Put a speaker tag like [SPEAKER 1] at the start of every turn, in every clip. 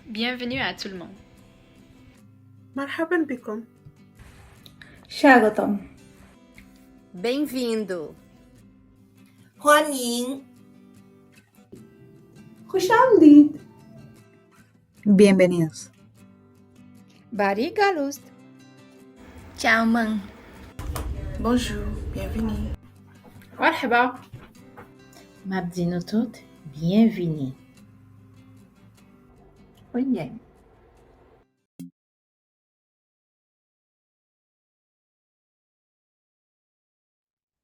[SPEAKER 1] Bienvenue à tout le monde.
[SPEAKER 2] مرحبا بكم.
[SPEAKER 3] Shagotom.
[SPEAKER 4] Bem-vindo.
[SPEAKER 5] 欢迎
[SPEAKER 3] خوش آمدید.
[SPEAKER 6] Bienvenidos.
[SPEAKER 4] Bari Galust.
[SPEAKER 1] Ciao, man.
[SPEAKER 2] Bonjour, bienvenue.
[SPEAKER 1] مرحبا.
[SPEAKER 7] Mabdino tot, bienvenue.
[SPEAKER 3] Oye.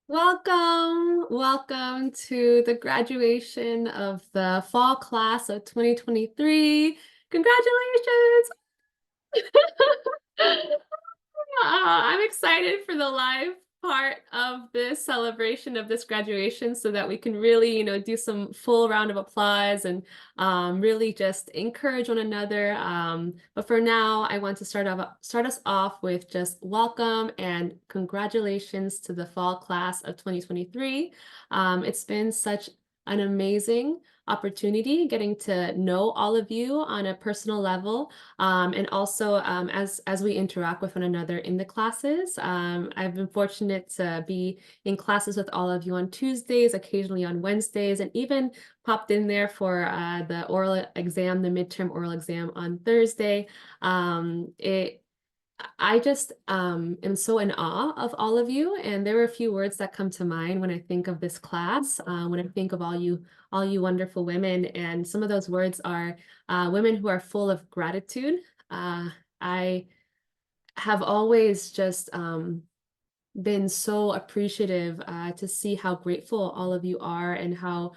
[SPEAKER 8] Welcome to the graduation of the fall class of 2023. Congratulations! I'm excited for the live part of this celebration of this graduation so that we can really, do some full round of applause and really just encourage one another. But for now, I want to start us off with just welcome and congratulations to the fall class of 2023. It's been such an amazing opportunity getting to know all of you on a personal level, and also as we interact with one another in the classes. I've been fortunate to be in classes with all of you on Tuesdays, occasionally on Wednesdays, and even popped in there for the oral exam, the midterm oral exam on Thursday. I just am so in awe of all of you, and there are a few words that come to mind when I think of this class, when I think of all you wonderful women, and some of those words are women who are full of gratitude. I have always just been so appreciative to see how grateful all of you are and how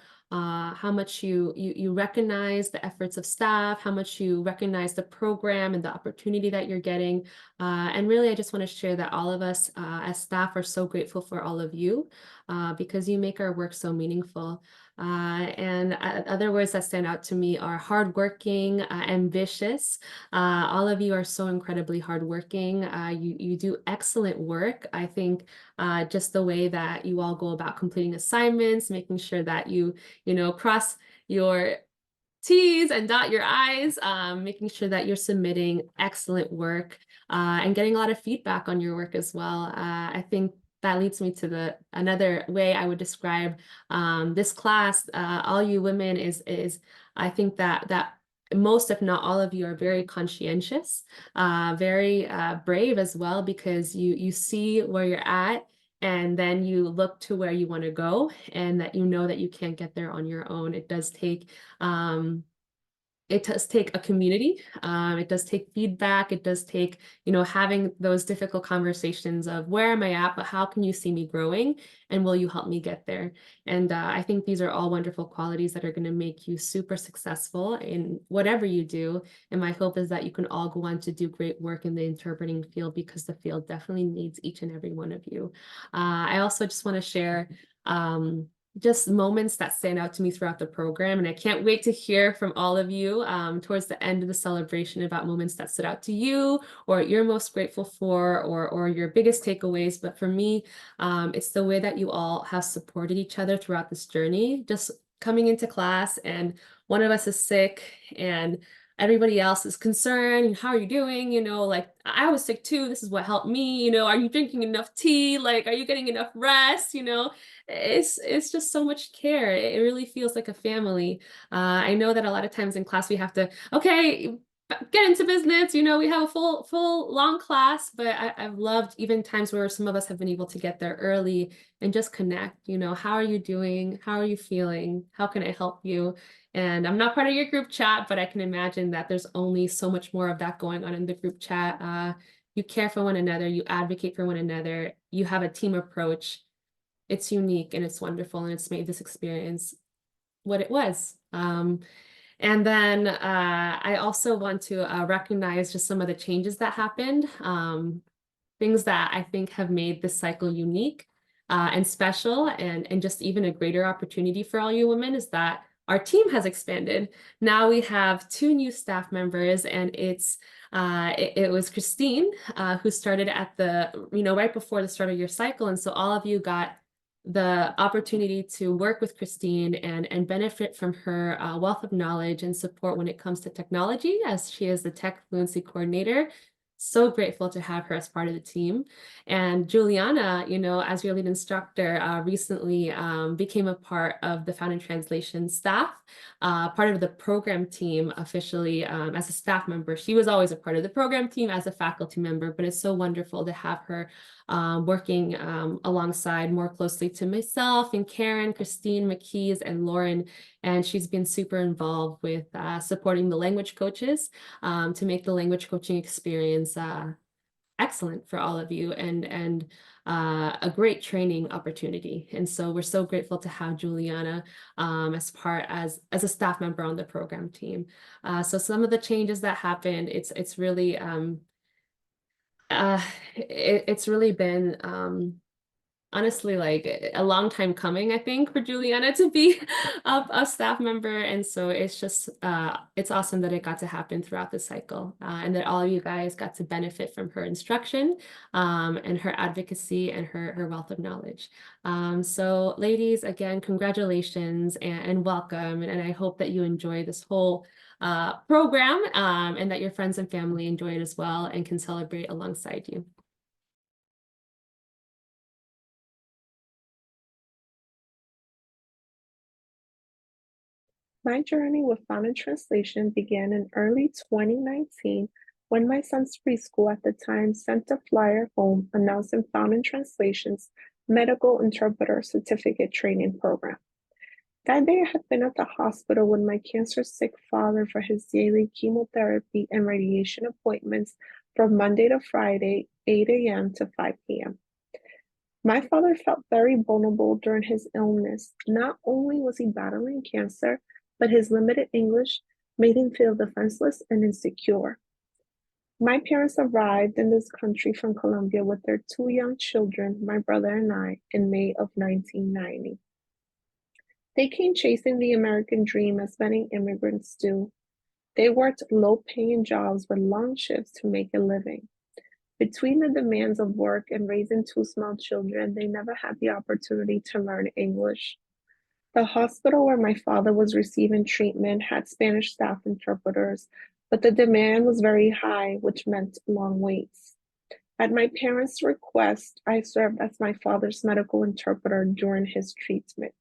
[SPEAKER 8] much you recognize the efforts of staff, how much you recognize the program and the opportunity that you're getting. And really, I just want to share that all of us as staff are so grateful for all of you because you make our work so meaningful. And other words that stand out to me are hardworking, ambitious. All of you are so incredibly hardworking. You do excellent work. I think just the way that you all go about completing assignments, making sure that you cross your T's and dot your I's, making sure that you're submitting excellent work and getting a lot of feedback on your work as well. I think that leads me to another way I would describe this class. All you women is I think that most, if not all of you, are very conscientious, very brave as well, because you see where you're at, and then you look to where you want to go, and that you know that you can't get there on your own. It does take a community. It does take feedback. It does take, having those difficult conversations of where am I at, but how can you see me growing, and will you help me get there? And I think these are all wonderful qualities that are going to make you super successful in whatever you do. And my hope is that you can all go on to do great work in the interpreting field, because the field definitely needs each and every one of you. I also just want to share just moments that stand out to me throughout the program. And I can't wait to hear from all of you towards the end of the celebration about moments that stood out to you, or you're most grateful for, or your biggest takeaways. But for me, it's the way that you all have supported each other throughout this journey. Just coming into class and one of us is sick and everybody else is concerned. How are you doing? Like, I was sick too. This is what helped me. Are you drinking enough tea? Like, are you getting enough rest? It's just so much care. It really feels like a family. I know that a lot of times in class we have to, okay, get into business. We have a full long class, but I've loved even times where some of us have been able to get there early and just connect. How are you doing? How are you feeling? How can I help you? And I'm not part of your group chat, but I can imagine that there's only so much more of that going on in the group chat. You care for one another, you advocate for one another, you have a team approach. It's unique and it's wonderful, and it's made this experience what it was. And then I also want to recognize just some of the changes that happened, things that I think have made this cycle unique and special, and just even a greater opportunity for all you women is that our team has expanded. Now we have 2 new staff members, and it was Christine who started at the, right before the start of your cycle. And so all of you got the opportunity to work with Christine and benefit from her wealth of knowledge and support when it comes to technology, as she is the Tech Fluency Coordinator. So grateful to have her as part of the team. And Juliana, as your lead instructor, recently became a part of the Found in Translation staff, part of the program team officially as a staff member. She was always a part of the program team as a faculty member, but it's so wonderful to have her working alongside more closely to myself and Karen, Christine, McKees, and Lauren. And she's been super involved with supporting the language coaches to make the language coaching experience excellent for all of you, and a great training opportunity. And so we're so grateful to have Juliana as a staff member on the program team. So some of the changes that happened, it's really it's really been honestly like a long time coming, I think, for Juliana to be a staff member. And so it's just it's awesome that it got to happen throughout the cycle, and that all of you guys got to benefit from her instruction and her advocacy and her wealth of knowledge. So ladies, again, congratulations and welcome, and I hope that you enjoy this whole program and that your friends and family enjoy it as well and can celebrate alongside you.
[SPEAKER 2] My journey with Found in Translation began in early 2019 when my son's preschool at the time sent a flyer home announcing Found in Translation's medical interpreter certificate training program. That day I had been at the hospital with my cancer-sick father for his daily chemotherapy and radiation appointments from Monday to Friday, 8 a.m. to 5 p.m. My father felt very vulnerable during his illness. Not only was he battling cancer, but his limited English made him feel defenseless and insecure. My parents arrived in this country from Colombia with their 2 young children, my brother and I, in May of 1990. They came chasing the American dream as many immigrants do. They worked low-paying jobs with long shifts to make a living. Between the demands of work and raising 2 small children, they never had the opportunity to learn English. The hospital where my father was receiving treatment had Spanish staff interpreters, but the demand was very high, which meant long waits. At my parents' request, I served as my father's medical interpreter during his treatment.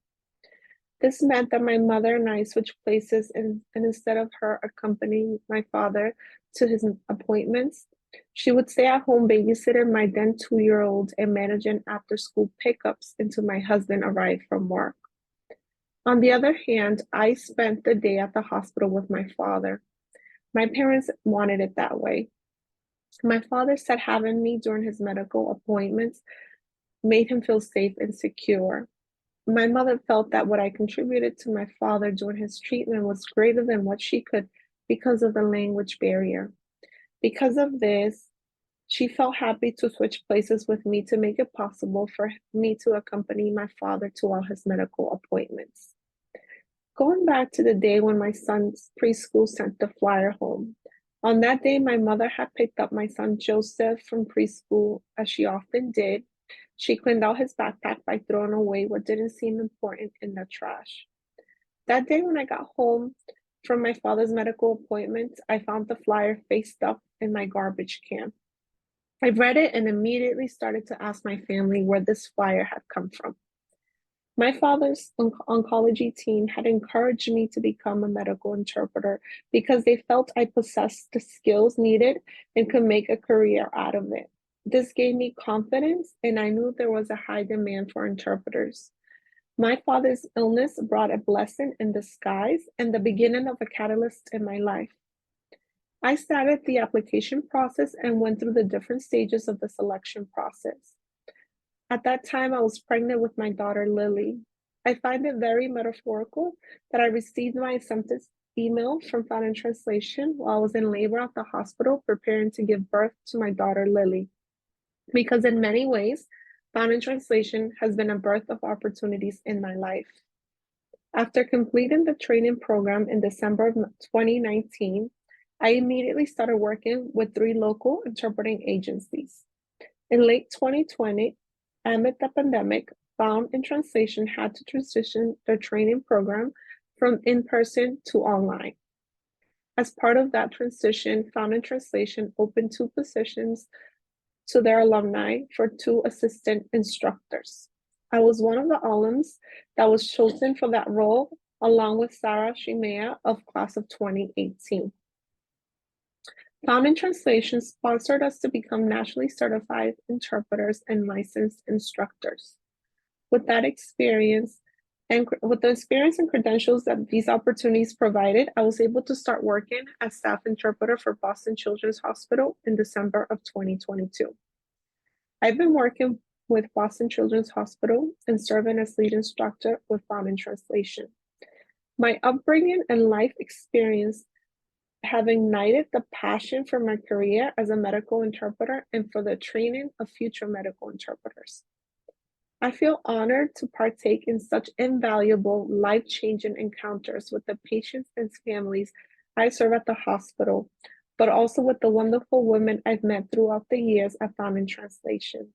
[SPEAKER 2] This meant that my mother and I switched places, and instead of her accompanying my father to his appointments, she would stay at home babysitting my then 2-year-old and managing after-school pickups until my husband arrived from work. On the other hand, I spent the day at the hospital with my father. My parents wanted it that way. My father said having me during his medical appointments made him feel safe and secure. My mother felt that what I contributed to my father during his treatment was greater than what she could because of the language barrier. Because of this, She felt happy to switch places with me to make it possible for me to accompany my father to all his medical appointments. Going back to the day when my son's preschool sent the flyer home. On that day, my mother had picked up my son Joseph from preschool, as she often did. She cleaned out his backpack by throwing away what didn't seem important in the trash. That day, when I got home from my father's medical appointment, I found the flyer faced up in my garbage can. I read it and immediately started to ask my family where this flyer had come from. My father's oncology team had encouraged me to become a medical interpreter because they felt I possessed the skills needed and could make a career out of it. This gave me confidence, and I knew there was a high demand for interpreters. My father's illness brought a blessing in disguise and the beginning of a catalyst in my life. I started the application process and went through the different stages of the selection process. At that time, I was pregnant with my daughter, Lily. I find it very metaphorical that I received my acceptance email from Found in Translation while I was in labor at the hospital preparing to give birth to my daughter, Lily. Because in many ways, Found in Translation has been a birth of opportunities in my life. After completing the training program in December of 2019, I immediately started working with 3 local interpreting agencies. In late 2020, amid the pandemic, Found in Translation had to transition their training program from in-person to online. As part of that transition, Found in Translation opened 2 positions to their alumni for 2 assistant instructors. I was one of the alums that was chosen for that role, along with Sarah Shimea of class of 2018. Found in Translation sponsored us to become nationally certified interpreters and licensed instructors. With that experience, and with the experience and credentials that these opportunities provided, I was able to start working as staff interpreter for Boston Children's Hospital in December of 2022. I've been working with Boston Children's Hospital and serving as lead instructor with Found in Translation. My upbringing and life experience have ignited the passion for my career as a medical interpreter and for the training of future medical interpreters. I feel honored to partake in such invaluable, life-changing encounters with the patients and families I serve at the hospital, but also with the wonderful women I've met throughout the years I Found in Translation.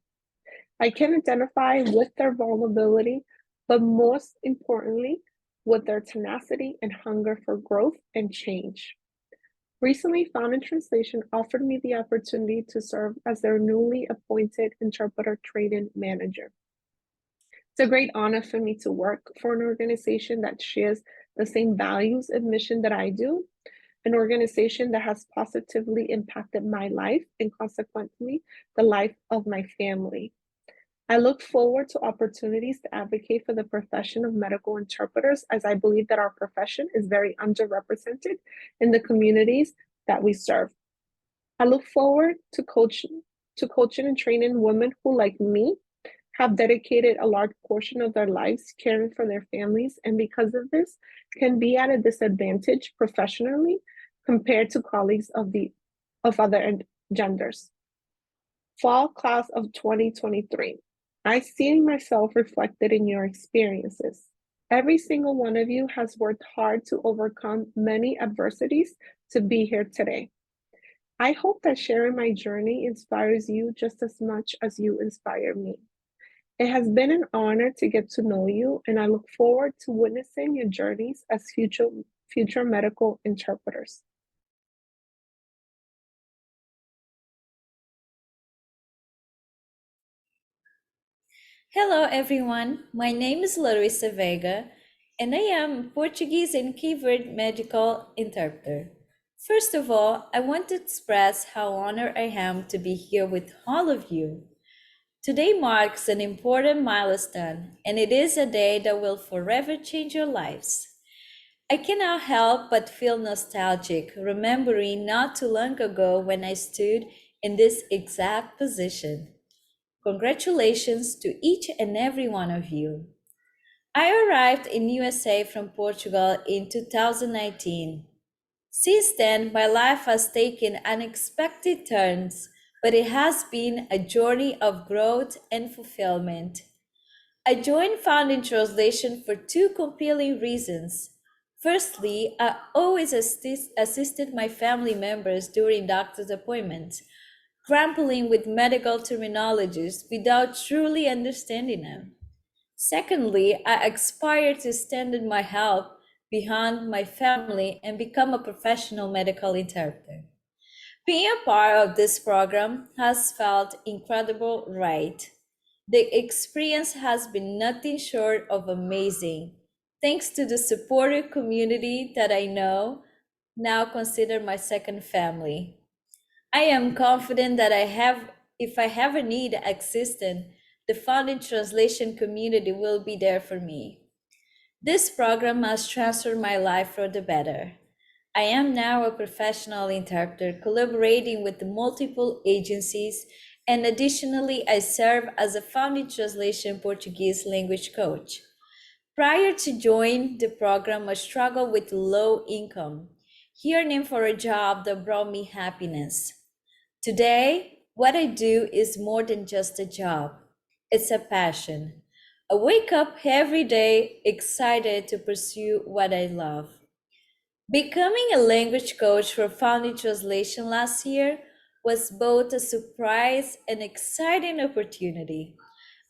[SPEAKER 2] I can identify with their vulnerability, but most importantly, with their tenacity and hunger for growth and change. Recently, Found in Translation offered me the opportunity to serve as their newly appointed interpreter training manager. It's a great honor for me to work for an organization that shares the same values and mission that I do, an organization that has positively impacted my life and consequently the life of my family. I look forward to opportunities to advocate for the profession of medical interpreters, as I believe that our profession is very underrepresented in the communities that we serve. I look forward to coaching and training women who, like me, have dedicated a large portion of their lives caring for their families, and because of this, can be at a disadvantage professionally compared to colleagues of other genders. Fall class of 2023. I see myself reflected in your experiences. Every single one of you has worked hard to overcome many adversities to be here today. I hope that sharing my journey inspires you just as much as you inspire me. It has been an honor to get to know you, and I look forward to witnessing your journeys as future medical interpreters.
[SPEAKER 6] Hello everyone, my name is Larissa Vega and I am Portuguese and Keyword medical interpreter. First of all, I want to express how honored I am to be here with all of you. Today marks an important milestone and it is a day that will forever change your lives. I cannot help but feel nostalgic remembering not too long ago when I stood in this exact position. Congratulations to each and every one of you. I arrived in USA from Portugal in 2019. Since then, my life has taken unexpected turns, but it has been a journey of growth and fulfillment. I joined Founding Translation for two compelling reasons. Firstly, I always assisted my family members during doctor's appointments, grappling with medical terminologies without truly understanding them. Secondly, I aspire to extend my help beyond my family and become a professional medical interpreter. Being a part of this program has felt incredible, right? The experience has been nothing short of amazing. Thanks to the supportive community that I know, now consider my second family. I am confident that if I have a need existent, the Founding Translation community will be there for me. This program has transformed my life for the better. I am now a professional interpreter collaborating with multiple agencies, and additionally, I serve as a Founding Translation Portuguese language coach. Prior to joining the program, I struggled with low income, yearning for a job that brought me happiness. Today, what I do is more than just a job. It's a passion. I wake up every day excited to pursue what I love. Becoming a language coach for Founding Translation last year was both a surprise and exciting opportunity.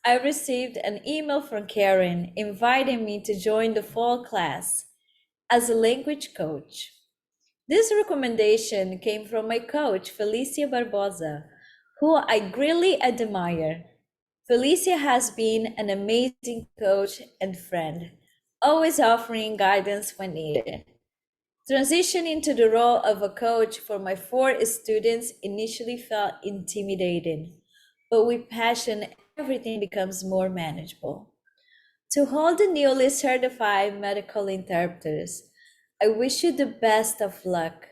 [SPEAKER 6] I received an email from Karen inviting me to join the fall class as a language coach. This recommendation came from my coach, Felicia Barbosa, who I greatly admire. Felicia has been an amazing coach and friend, always offering guidance when needed. Transitioning to the role of a coach for my 4 students initially felt intimidating, but with passion, everything becomes more manageable. To all the newly certified medical interpreters, I wish you the best of luck.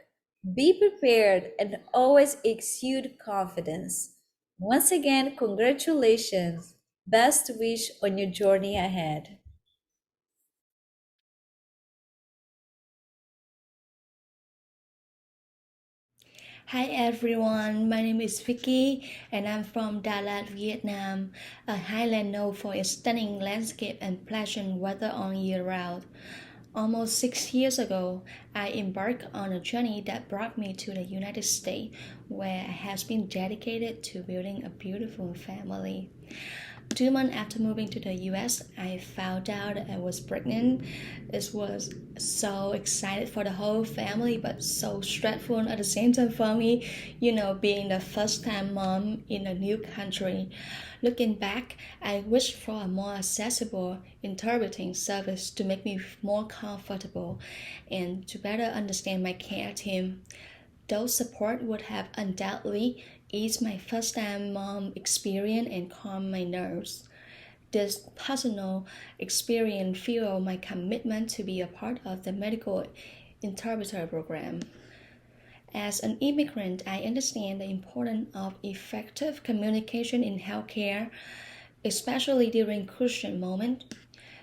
[SPEAKER 6] Be prepared and always exude confidence. Once again, congratulations. Best wish on your journey ahead.
[SPEAKER 9] Hi everyone, my name is Vicky and I'm from Đà Lạt, Vietnam, a highland known for its stunning landscape and pleasant weather all year round. Almost 6 years ago, I embarked on a journey that brought me to the United States, where I have been dedicated to building a beautiful family. 2 months after moving to the US, I found out that I was pregnant. It was so excited for the whole family, but so stressful at the same time for me, being the first time mom in a new country. Looking back, I wished for a more accessible interpreting service to make me more comfortable and to better understand my care team. Those support would have undoubtedly eased my first-time mom experience and calmed my nerves. This personal experience fueled my commitment to be a part of the medical interpreter program. As an immigrant, I understand the importance of effective communication in healthcare, especially during crucial moments.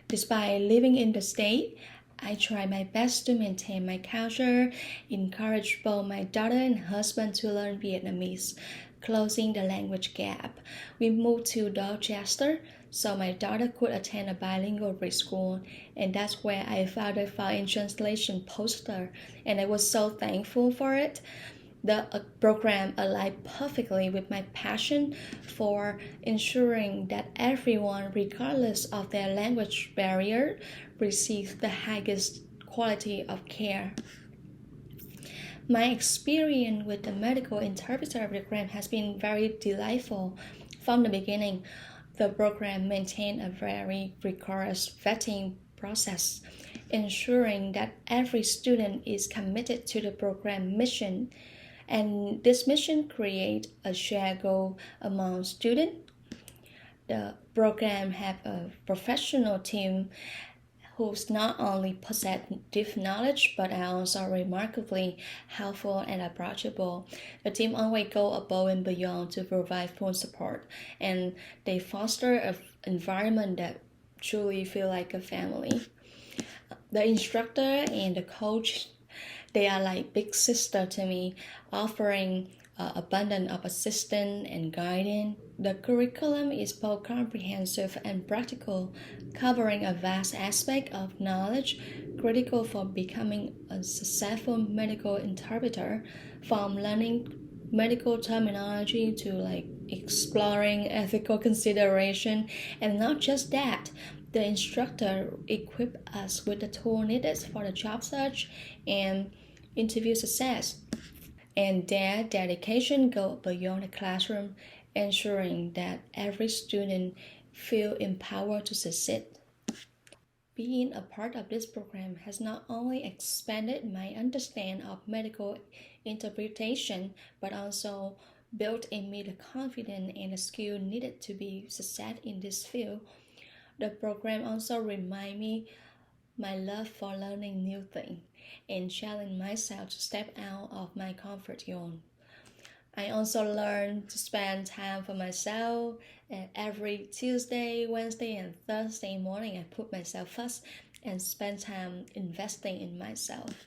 [SPEAKER 9] Despite living in the state, I try my best to maintain my culture, encourage both my daughter and husband to learn Vietnamese, closing the language gap. We moved to Dorchester so my daughter could attend a bilingual preschool, and that's where I found a Founding Translation poster, and I was so thankful for it. The program aligned perfectly with my passion for ensuring that everyone, regardless of their language barrier, receives the highest quality of care. My experience with the medical interpreter program has been very delightful. From the beginning, the program maintained a very rigorous vetting process, ensuring that every student is committed to the program mission. And this mission creates a shared goal among students. The program has a professional team who's not only possess deep knowledge but are also remarkably helpful and approachable. The team always go above and beyond to provide full support, and they foster an environment that truly feel like a family. The instructor and the coach, they are like big sister to me, offering abundance of assistance and guidance. The curriculum is both comprehensive and practical, covering a vast aspect of knowledge critical for becoming a successful medical interpreter, from learning medical terminology to exploring ethical consideration. And not just that, the instructor equipped us with the tool needed for the job search and interview success. And their dedication goes beyond the classroom, ensuring that every student feel empowered to succeed. Being a part of this program has not only expanded my understanding of medical interpretation, but also built in me the confidence and the skill needed to be success in this field. The program also reminds me my love for learning new things and challenge myself to step out of my comfort zone. I also learned to spend time for myself, and every Tuesday, Wednesday, and Thursday morning I put myself first and spend time investing in myself.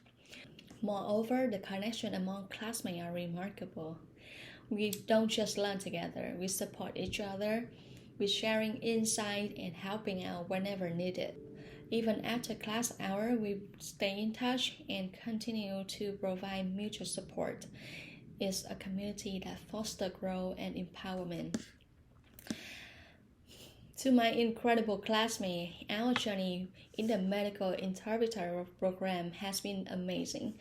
[SPEAKER 9] Moreover, the connection among classmates are remarkable. We don't just learn together, we support each other with sharing insight and helping out whenever needed. Even after class hour, we stay in touch and continue to provide mutual support. It's a community that fosters growth and empowerment. To my incredible classmates, our journey in the medical interpreter program has been amazing.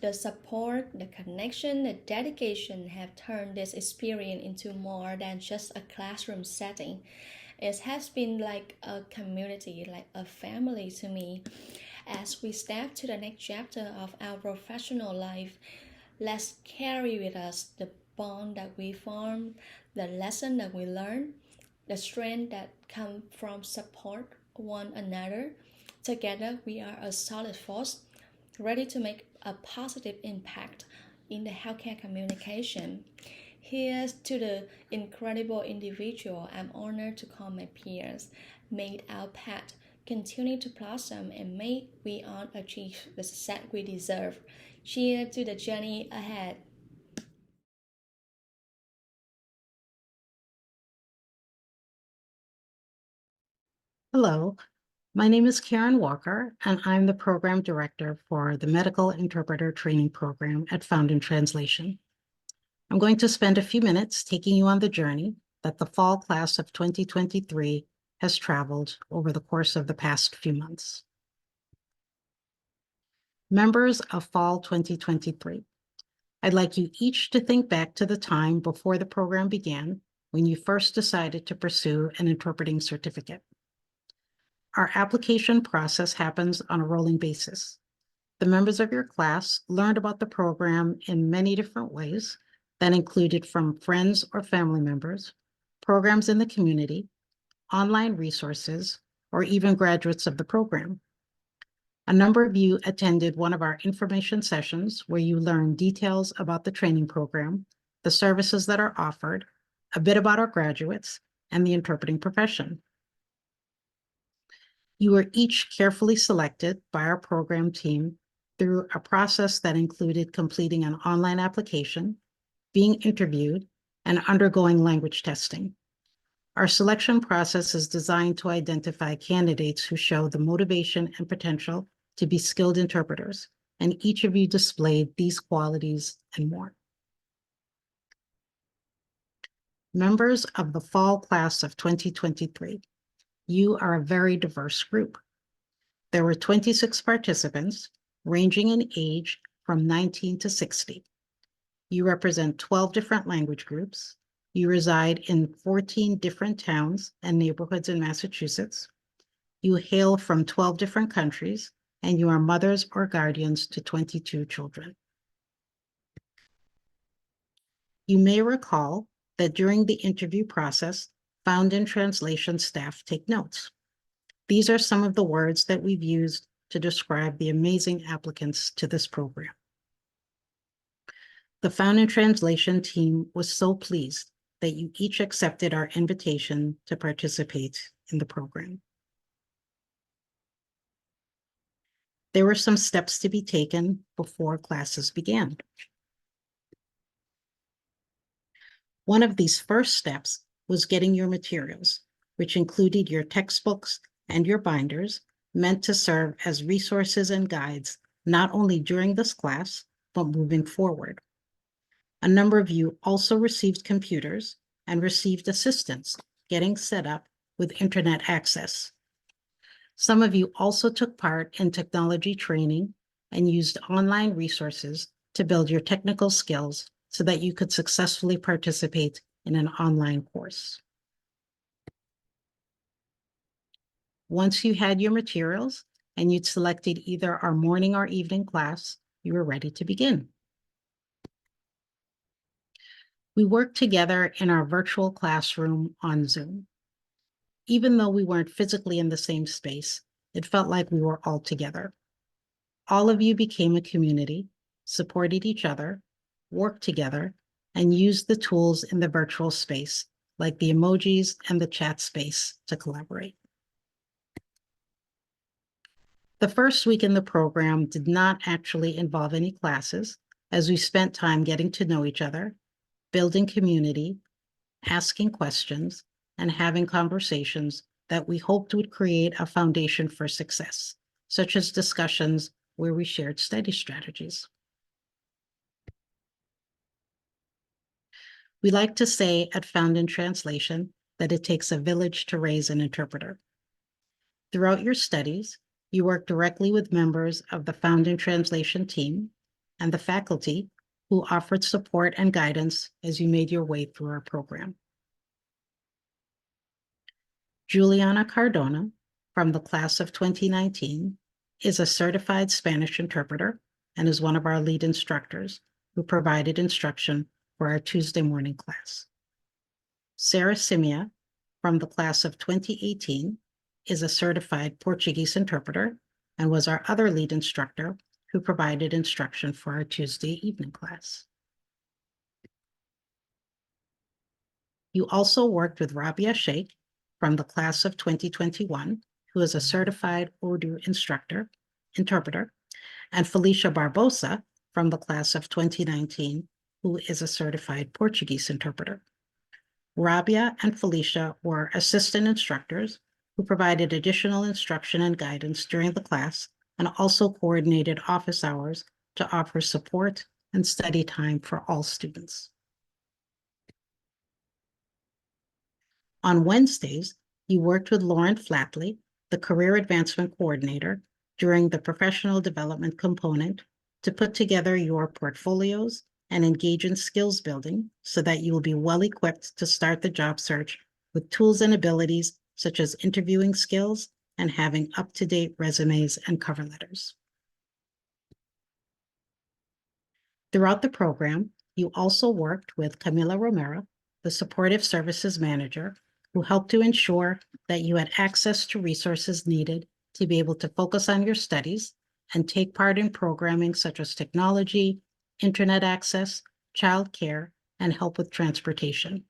[SPEAKER 9] The support, the connection, the dedication have turned this experience into more than just a classroom setting. It has been like a community, like a family to me. As we step to the next chapter of our professional life, let's carry with us the bond that we form, the lesson that we learn, the strength that comes from support one another. Together, we are a solid force, ready to make a positive impact in the healthcare communication. Here's to the incredible individual I'm honored to call my peers. May our path continue to blossom, and may we all achieve the success we deserve. Cheers to the journey ahead.
[SPEAKER 10] Hello, my name is Karen Walker, and I'm the Program Director for the Medical Interpreter Training Program at Found in Translation. I'm going to spend a few minutes taking you on the journey that the fall class of 2023 has traveled over the course of the past few months. Members of fall 2023, I'd like you each to think back to the time before the program began when you first decided to pursue an interpreting certificate. Our application process happens on a rolling basis. The members of your class learned about the program in many different ways that included from friends or family members, programs in the community, online resources, or even graduates of the program. A number of you attended one of our information sessions where you learned details about the training program, the services that are offered, a bit about our graduates, and the interpreting profession. You were each carefully selected by our program team through a process that included completing an online application, being interviewed, and undergoing language testing. Our selection process is designed to identify candidates who show the motivation and potential to be skilled interpreters, and each of you displayed these qualities and more. Members of the fall class of 2023, you are a very diverse group. There were 26 participants, ranging in age from 19 to 60. You represent 12 different language groups. You reside in 14 different towns and neighborhoods in Massachusetts. You hail from 12 different countries, and you are mothers or guardians to 22 children. You may recall that during the interview process, Found in Translation staff take notes. These are some of the words that we've used to describe the amazing applicants to this program. The Found in Translation team was so pleased that you each accepted our invitation to participate in the program. There were some steps to be taken before classes began. One of these first steps was getting your materials, which included your textbooks and your binders, meant to serve as resources and guides, not only during this class, but moving forward. A number of you also received computers and received assistance getting set up with internet access. Some of you also took part in technology training and used online resources to build your technical skills so that you could successfully participate in an online course. Once you had your materials and you'd selected either our morning or evening class, you were ready to begin. We worked together in our virtual classroom on Zoom. Even though we weren't physically in the same space, it felt like we were all together. All of you became a community, supported each other, worked together, and used the tools in the virtual space, like the emojis and the chat space, to collaborate. The first week in the program did not actually involve any classes, as we spent time getting to know each other, building community, asking questions, and having conversations that we hoped would create a foundation for success, such as discussions where we shared study strategies. We like to say at Found in Translation that it takes a village to raise an interpreter. Throughout your studies, you work directly with members of the Found in Translation team and the faculty who offered support and guidance as you made your way through our program. Juliana Cardona, from the class of 2019, is a certified Spanish interpreter and is one of our lead instructors who provided instruction for our Tuesday morning class. Sarah Simia, from the class of 2018, is a certified Portuguese interpreter and was our other lead instructor who provided instruction for our Tuesday evening class. You also worked with Rabia Sheikh from the class of 2021, who is a certified Urdu interpreter, and Felicia Barbosa from the class of 2019, who is a certified Portuguese interpreter. Rabia and Felicia were assistant instructors who provided additional instruction and guidance during the class and also coordinated office hours to offer support and study time for all students. On Wednesdays, you worked with Lauren Flatley, the Career Advancement Coordinator, during the professional development component to put together your portfolios and engage in skills building so that you will be well equipped to start the job search with tools and abilities such as interviewing skills and having up-to-date resumes and cover letters. Throughout the program, you also worked with Camila Romero, the Supportive Services Manager, who helped to ensure that you had access to resources needed to be able to focus on your studies and take part in programming such as technology, internet access, childcare, and help with transportation.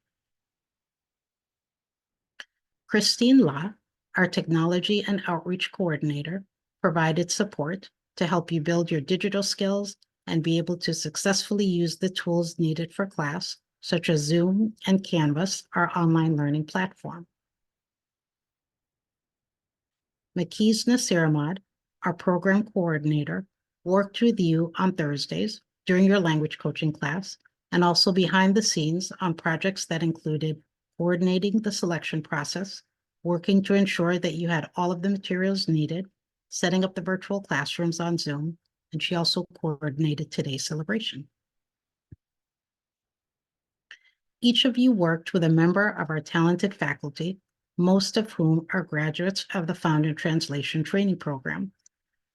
[SPEAKER 10] Christine La, our Technology and Outreach Coordinator, provided support to help you build your digital skills and be able to successfully use the tools needed for class, such as Zoom and Canvas, our online learning platform. Makeez Nasiramad, our program coordinator, worked with you on Thursdays during your language coaching class and also behind the scenes on projects that included coordinating the selection process, working to ensure that you had all of the materials needed, setting up the virtual classrooms on Zoom, and she also coordinated today's celebration. Each of you worked with a member of our talented faculty, most of whom are graduates of the Found in Translation training program,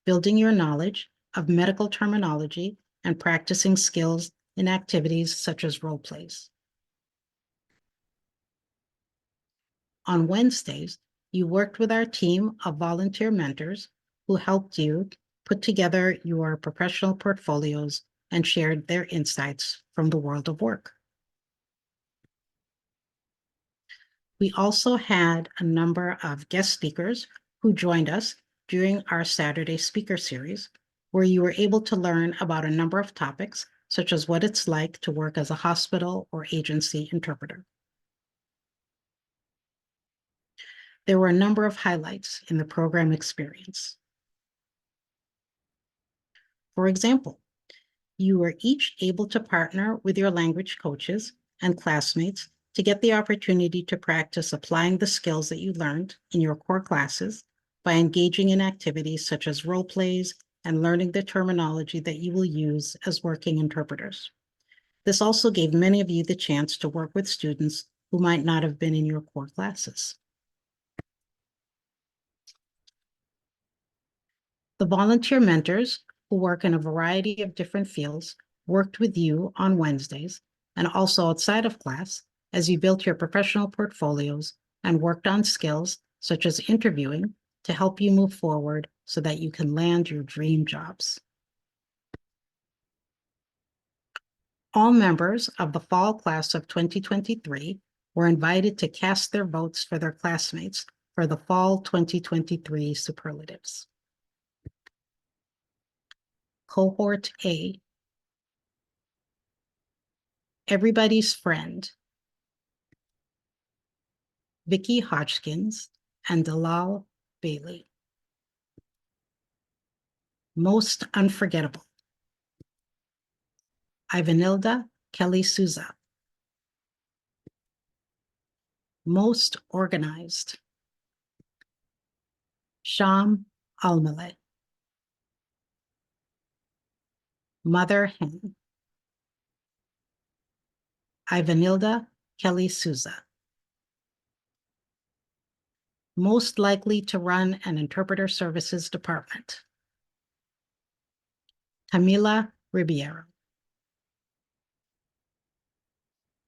[SPEAKER 10] building your knowledge of medical terminology and practicing skills in activities such as role plays. On Wednesdays, you worked with our team of volunteer mentors who helped you put together your professional portfolios and shared their insights from the world of work. We also had a number of guest speakers who joined us during our Saturday speaker series, where you were able to learn about a number of topics such as what it's like to work as a hospital or agency interpreter. There were a number of highlights in the program experience. For example, you were each able to partner with your language coaches and classmates to get the opportunity to practice applying the skills that you learned in your core classes by engaging in activities such as role plays and learning the terminology that you will use as working interpreters. This also gave many of you the chance to work with students who might not have been in your core classes. The volunteer mentors, who work in a variety of different fields, worked with you on Wednesdays and also outside of class as you built your professional portfolios and worked on skills such as interviewing to help you move forward so that you can land your dream jobs. All members of the fall class of 2023 were invited to cast their votes for their classmates for the fall 2023 superlatives. Cohort A, Everybody's Friend, Vicky Hodgkins and Dalal Bailey. Most Unforgettable, Ivanilda Kelly Souza. Most Organized, Sham Almale. Mother Hen, Ivanilda Kelly Souza. Most Likely to Run an Interpreter Services Department, Camila Ribeiro.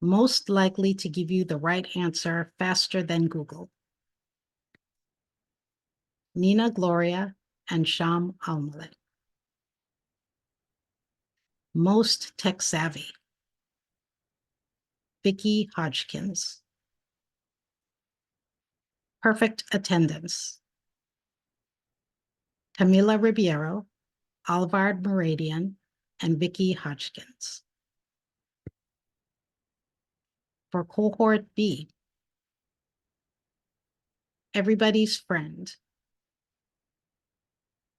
[SPEAKER 10] Most Likely to Give You the Right Answer Faster Than Google, Nina Gloria and Sham Almale. Most Tech Savvy, Vicky Hodgkins. Perfect Attendance, Camila Ribeiro, Alvard Meridian, and Vicky Hodgkins. For Cohort B, Everybody's Friend,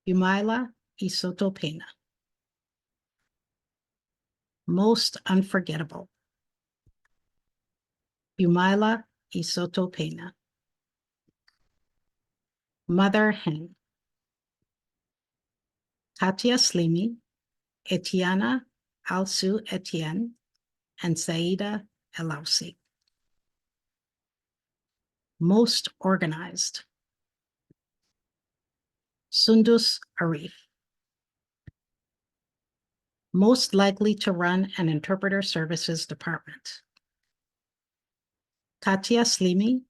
[SPEAKER 10] Yumaila Isoto Pena. Most Unforgettable, Yumaila Isoto Pena. Mother Hen, Katia Slimi, Etiana Alsu Etienne, and Saida Elausi. Most Organized, Sundus Arif. Most Likely to Run an Interpreter Services Department, Katia Slimi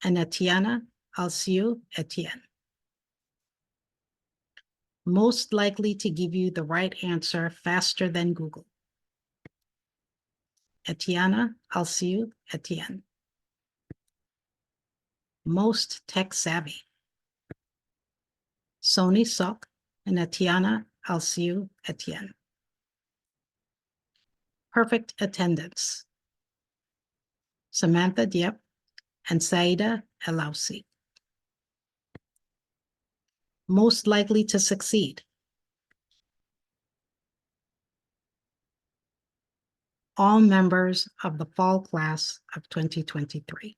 [SPEAKER 10] and Etiana Alciu Etienne. Most Likely to Give You the Right Answer Faster Than Google, Etiana Alciu Etienne. Most Tech Savvy, Sony Sok and Etiana Alciu Etienne. Perfect Attendance, Samantha Diep and Saida Elausi. Most Likely to Succeed, all members of the fall class of 2023.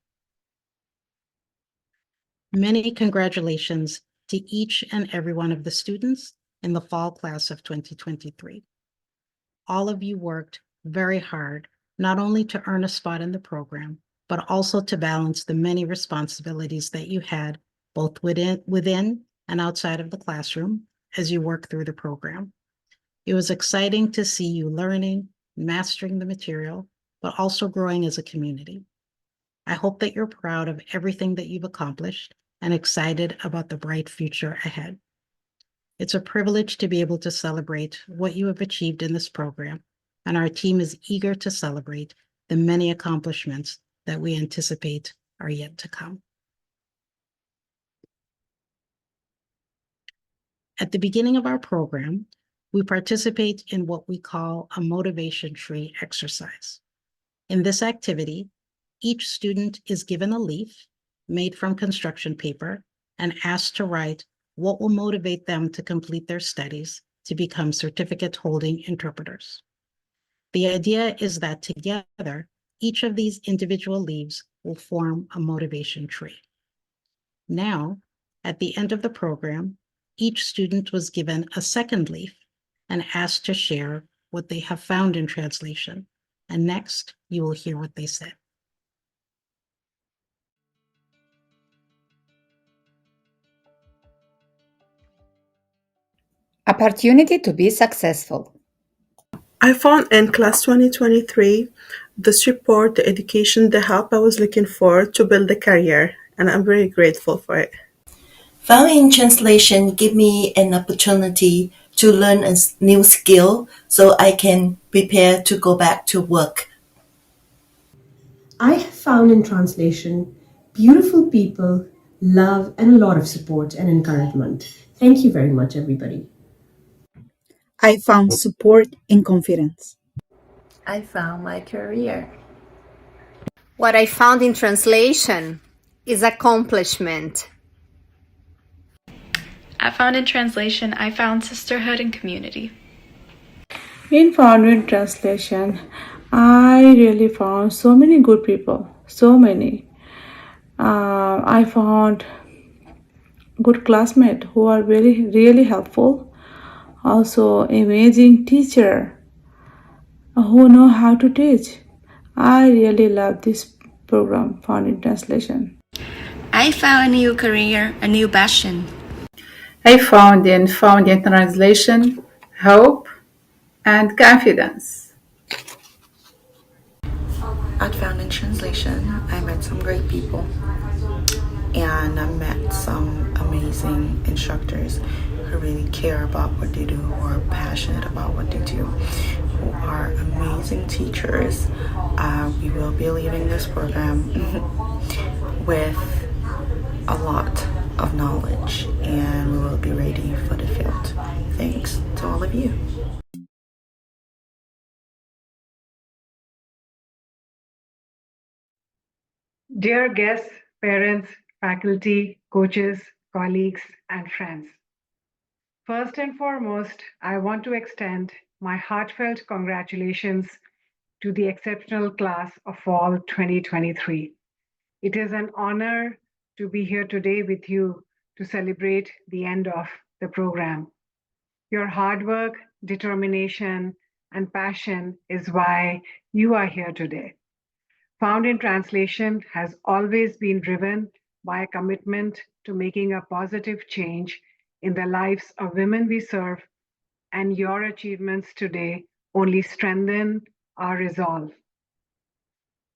[SPEAKER 10] Many congratulations to each and every one of the students in the fall class of 2023. All of you worked very hard, not only to earn a spot in the program, but also to balance the many responsibilities that you had both within and outside of the classroom as you work through the program. It was exciting to see you learning, mastering the material, but also growing as a community. I hope that you're proud of everything that you've accomplished and excited about the bright future ahead. It's a privilege to be able to celebrate what you have achieved in this program, and our team is eager to celebrate the many accomplishments that we anticipate are yet to come. At the beginning of our program, we participate in what we call a motivation tree exercise. In this activity, each student is given a leaf made from construction paper and asked to write what will motivate them to complete their studies to become certificate-holding interpreters. The idea is that together, each of these individual leaves will form a motivation tree. Now, at the end of the program, each student was given a second leaf and asked to share what they have found in translation. And next, you will hear what they said.
[SPEAKER 4] Opportunity to be successful.
[SPEAKER 11] I found in class 2023 the support, the education, the help I was looking for to build a career, and I'm very grateful for it.
[SPEAKER 5] Found in Translation give me an opportunity to learn a new skill so I can prepare to go back to work.
[SPEAKER 3] I have found in translation beautiful people, love, and a lot of support and encouragement. Thank you very much, everybody.
[SPEAKER 12] I found support and confidence.
[SPEAKER 13] I found my career.
[SPEAKER 14] What I found in translation is accomplishment.
[SPEAKER 1] I found in translation, I found sisterhood and community.
[SPEAKER 15] In Found in Translation, I really found so many good people, so many. I found good classmates who are really helpful. Also, amazing teacher who know how to teach. I really love this program, Found in Translation.
[SPEAKER 9] I found a new career, a new passion.
[SPEAKER 16] I found in Translation hope and confidence.
[SPEAKER 17] At Found in Translation, I met some great people and I met some amazing instructors who really care about what they do, who are passionate about what they do, who are amazing teachers. We will be leaving this program with a lot of knowledge and we will be ready for the field. Thanks to all of you.
[SPEAKER 18] Dear guests, parents, faculty, coaches, colleagues, and friends. First and foremost, I want to extend my heartfelt congratulations to the exceptional class of fall 2023. It is an honor to be here today with you to celebrate the end of the program. Your hard work, determination, and passion is why you are here today. Found in Translation has always been driven by a commitment to making a positive change in the lives of women we serve, and your achievements today only strengthen our resolve.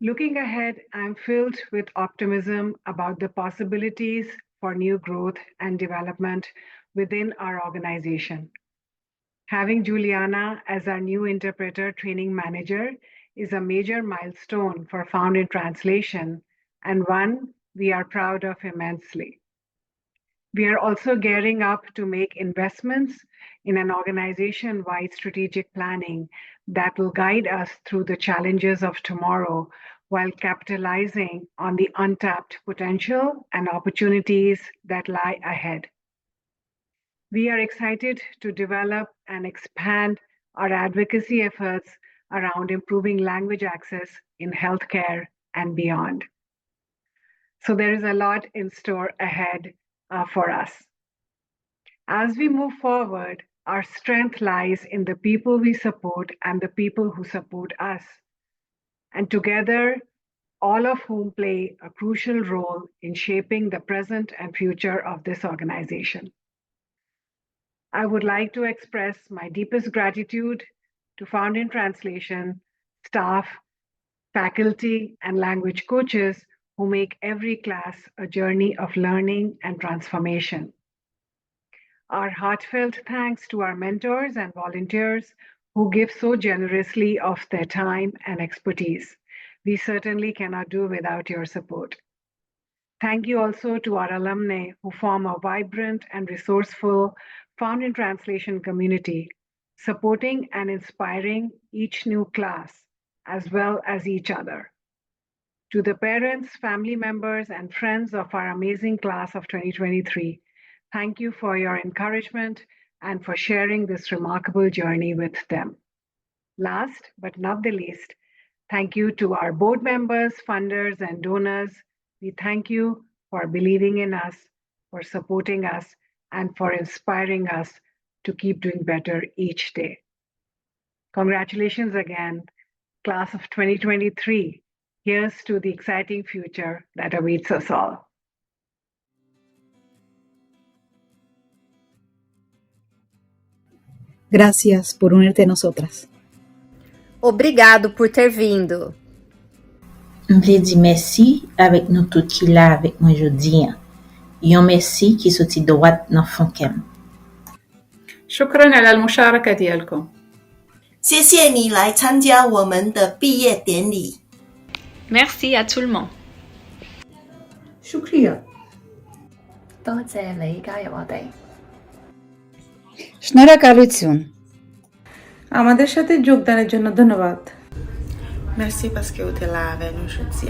[SPEAKER 18] Looking ahead, I'm filled with optimism about the possibilities for new growth and development within our organization. Having Juliana as our new interpreter training manager is a major milestone for Found in Translation and one we are proud of immensely. We are also gearing up to make investments in an organization-wide strategic planning that will guide us through the challenges of tomorrow while capitalizing on the untapped potential and opportunities that lie ahead. We are excited to develop and expand our advocacy efforts around improving language access in healthcare and beyond. So there is a lot in store ahead for us. As we move forward, our strength lies in the people we support and the people who support us. And together, all of whom play a crucial role in shaping the present and future of this organization. I would like to express my deepest gratitude to Found in Translation, staff, faculty, and language coaches who make every class a journey of learning and transformation. Our heartfelt thanks to our mentors and volunteers who give so generously of their time and expertise. We certainly cannot do without your support. Thank you also to our alumni who form a vibrant and resourceful Found in Translation community supporting and inspiring each new class as well as each other. To the parents, family members, and friends of our amazing class of 2023, thank you for your encouragement and for sharing this remarkable journey with them. Last but not the least, thank you to our board members, funders, and donors. We thank you for believing in us, for supporting us, and for inspiring us to keep doing better each day. Congratulations again, class of 2023. Here's to the exciting future that awaits us all.
[SPEAKER 12] Gracias por unirte a nosotras.
[SPEAKER 14] Obrigado por ter vindo.
[SPEAKER 7] Mble di merci avec nou tout ki la avec mwen jodi an. Yon merci ki soti droit nan fonkem.
[SPEAKER 16] شكرا على المشاركة ديالكم.
[SPEAKER 5] 谢谢你来参加我们的毕业典礼。
[SPEAKER 1] Merci à tout le monde.
[SPEAKER 3] Shukriya.
[SPEAKER 13] 多謝你加入我哋。
[SPEAKER 4] Shnarakalitsun.
[SPEAKER 15] আমাদের সাথে যোগদানের জন্য ধন্যবাদ।
[SPEAKER 17] Merci parce que vous êtes là avec nous aujourd'hui.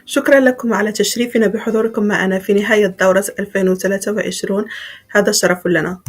[SPEAKER 11] شكرا لكم على تشريفنا بحضوركم معنا في نهاية دورة 2023. هذا شرف لنا.